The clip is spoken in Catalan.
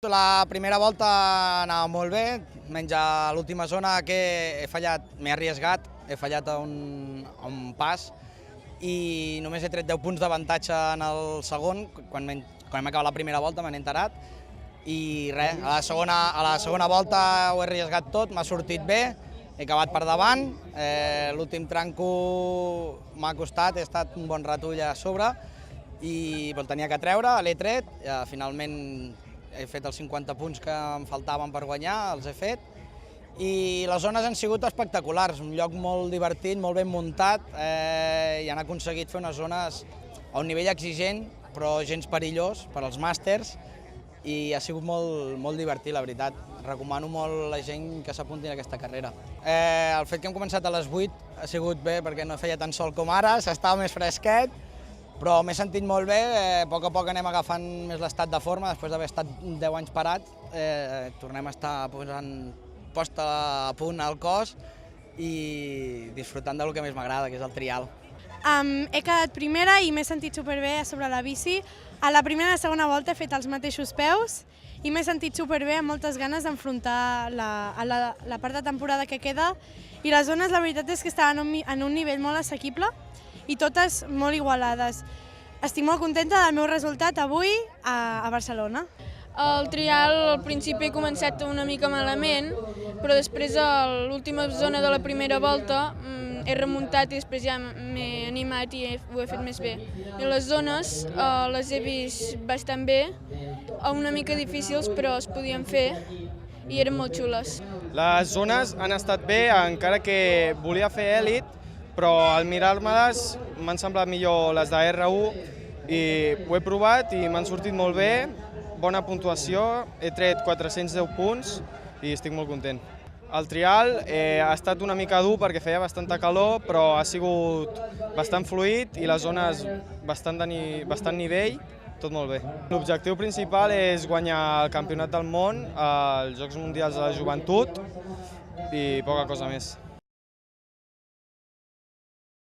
La primera volta anava molt bé, menys a l'última zona que he fallat, m'he arriesgat, he fallat a un pas i només he tret 10 punts d'avantatge en el segon, quan hem acabat la primera volta m'han enterat i res, a la segona volta ho he arriesgat tot, m'ha sortit bé, he acabat per davant, l'últim tranco m'ha costat, he estat un bon ratull a sobre i el tenia que treure, l'he tret, finalment he fet els 50 punts que em faltaven per guanyar, els he fet, i les zones han sigut espectaculars, un lloc molt divertit, molt ben muntat, i han aconseguit fer unes zones a un nivell exigent, però gens perillós per als màsters, i ha sigut molt divertit, la veritat. Recomano molt a la gent que s'apunti a aquesta carrera. El fet que hem començat a les 8 ha sigut bé perquè no feia tant sol com ara, s'estava més fresquet, però m'he sentit molt bé, a poc anem agafant més l'estat de forma, després d'haver estat 10 anys parat, tornem a estar posant posta a punt al cos i disfrutant del que més m'agrada, que és el trial. He quedat primera i m'he sentit superbé a sobre la bici. A la primera i la segona volta he fet els mateixos peus i m'he sentit superbé amb moltes ganes d'enfrontar la part de temporada que queda i les zones la veritat és que estaven en un nivell molt assequible i totes molt igualades. Estic molt contenta del meu resultat avui a Barcelona. El trial al principi he començat una mica malament, però després a l'última zona de la primera volta he remuntat i després ja m'he animat i ho he fet més bé. I les zones les he vist bastant bé, una mica difícils però es podien fer i eren molt xules. Les zones han estat bé, encara que volia fer èlit, però al mirar-me-les m'han semblat millor les de R1 i ho he provat i m'han sortit molt bé, bona puntuació, he tret 410 punts i estic molt content. El trial ha estat una mica dur perquè feia bastanta calor, però ha sigut bastant fluid i les zones bastant nivell, tot molt bé. L'objectiu principal és guanyar el Campionat del Món, els Jocs Mundials de la Joventut i poca cosa més.